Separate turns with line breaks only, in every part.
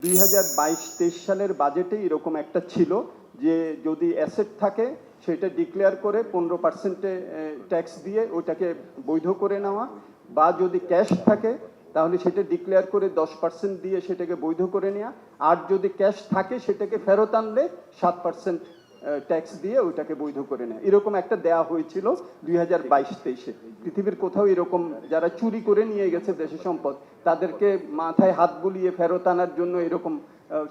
2022-23 সালের বাজেটে এরকম একটা ছিল যে যদি অ্যাসেট থাকে সেটা ডিক্লেয়ার করে 15% ট্যাক্স দিয়ে ওটাকে বৈধ করে নেওয়া, বা যদি ক্যাশ থাকে তাহলে সেটা ডিক্লেয়ার করে 10% দিয়ে সেটাকে বৈধ করে নেওয়া, আর যদি ক্যাশ থাকে সেটাকে ফেরত আনলে 7% ট্যাক্স দিয়ে ওইটাকে বৈধ করে নেয়। এরকম একটা দেয়া হয়েছিল 2022-23-এ। পৃথিবীর কোথাও এরকম যারা চুরি করে নিয়ে গেছে দেশের সম্পদ তাদেরকে মাথায় হাত বুলিয়ে ফেরত আনার জন্য এরকম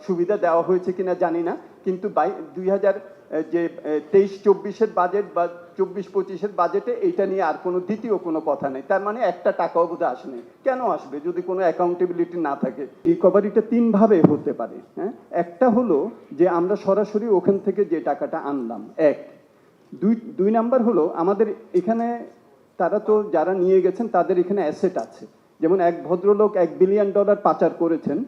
সুবিধা দেওয়া হয়েছে কিনা জানি না, কিন্তু 23-24-এর বাজেট বা 24-25-এর বাজেটে এইটা নিয়ে আর কোনো দ্বিতীয় কোনো কথা নেই। তার মানে একটা টাকাও বোধহয় আসেনি। কেন আসবে যদি কোনো অ্যাকাউন্টেবিলিটি না থাকে? রিকভারিটা তিনভাবে হতে পারে। হ্যাঁ, একটা হলো যে আমরা সরাসরি ওখান থেকে যে টাকাটা আনলাম, এক। দুই নাম্বার হলো আমাদের এখানে তারা তো যারা নিয়ে গেছেন তাদের এখানে অ্যাসেট আছে। যেমন এক ভদ্রলোক $1 বিলিয়ন পাচার করেছেন,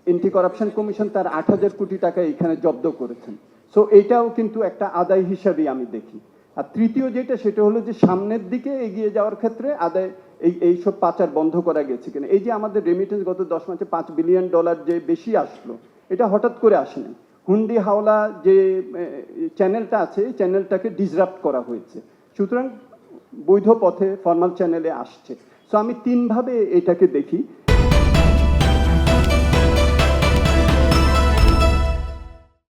এন্টি করাপশন কমিশন তার 8,000 কোটি টাকা এখানে জব্দ করেছেন। সো এটাও কিন্তু একটা আদায় হিসাবেই আমি দেখি। আর তৃতীয় যেটা সেটা হলো যে সামনের দিকে এগিয়ে যাওয়ার ক্ষেত্রে আদায় এইসব পাচার বন্ধ করা গেছে কিনা। এই যে আমাদের রেমিটেন্স গত 10 মাসে $5 বিলিয়ন যে বেশি আসলো, এটা হঠাৎ করে আসেনি। হুন্ডি হাওলা যে চ্যানেলটা আছে এই চ্যানেলটাকে ডিসরাপ্ট করা হয়েছে, সুতরাং বৈধ পথে ফর্মাল চ্যানেলে আসছে। সো আমি তিনভাবে এটাকে দেখি।